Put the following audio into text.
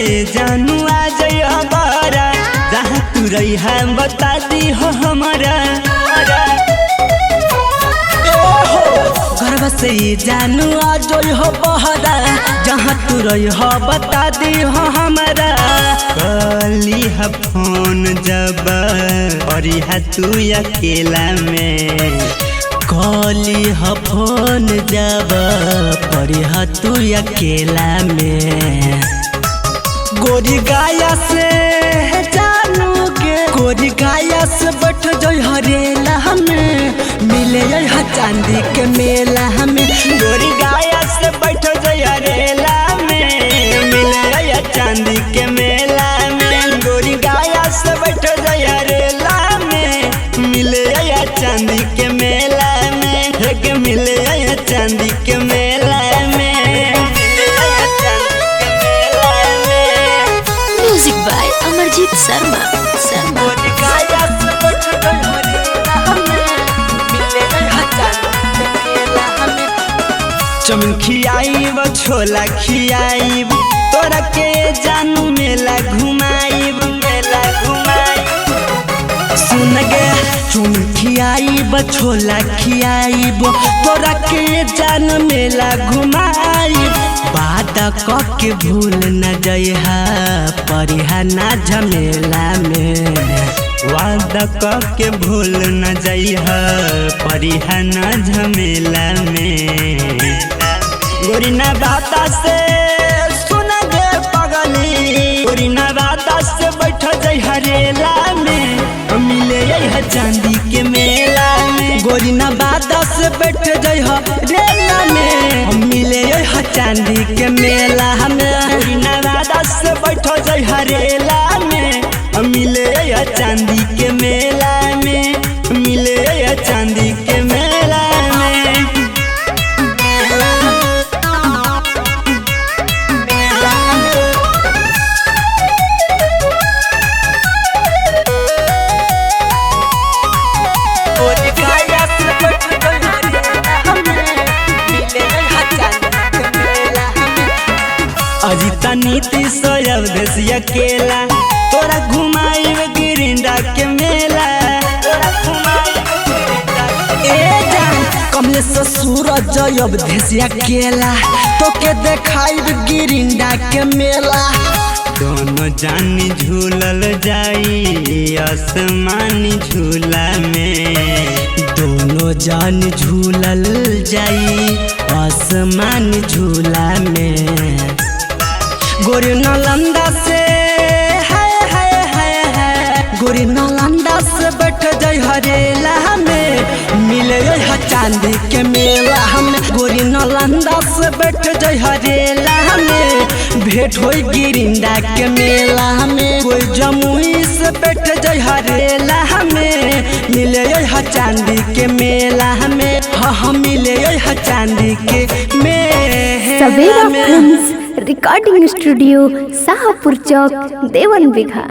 जानू आ जाइए हमारा, जहाँ तू रही है बता दी हो हमारा। घर से जानू आ जाइए हो बहरा, जहाँ तू रही हो बता दी हो हमारा। कली है फोन जब और है तू अकेला में, कली है फोन जब पड़ी है तू अकेला में। गोरी गाया से जानू के, गोरी गाया से बैठ जाई हरेला हमें, मिले है चांदी के मेला हमें। गोरी गाया से बैठ जाई हरेला में, मिले है चांदी के मेला में। गोरी गाया से बैठ जाई हरेला में, मिले है चांदी के मेला में, के मिले है चांदी के मेला में। Music by Amarjeet Sharma. चमन खियाईब छोला खियाईब, तोरा के जानू मेला घुमाईब, मेला घुमाईब। सुन गे चुन खियाईब छोला खियाईब, तोरा के जानू मेला घुमाईब। वादा क के भूल न जइहा परिहा ना झमेला में, वादा क के भूल न जइहा परिहा ना झमेला में। गोरी ना बाता से सुन गे पगली, गोरी ना बाता से बैठ जाई हरेला में, मिले है चांदी के मेला में। गोरी ना बाता से बैठ जाई हरेला में, मिले है चांदी के मेला में। गोरी ना बाता से बैठ जाई हरेला में, मिले है चांदी के मेला में, मिले है चांदी के मेला में। अजिता नीति सोयब देश अकेला, तोरा घुमाईब गिरिंडा के मेला, तोरा घुमाईब गिरिंडा के। ए जान कमलेश सूरज जयब देश अकेला, तो के देखाईब गिरिंडा के मेला। दोनों जानी झूलल जाई आसमानी झूला में, दोनों जान झूलल जाई आसमानी झूला में। गोरी नालंदा से गोरी नालंदा से बैठ जाई हरेला में, मिले है चांदी के मेला हमें। गोरी नालंदा से बैठ जाई हरेला में, भेंट होई गिरिंडा के मेला में। कोई जमुई से बैठ जाई हरेला में, मिले है चांदी के मेला में। हाँ मिले है चांदी के मेला में। रिकॉर्डिंग स्टूडियो शाहपुर चौक देवन बिघा।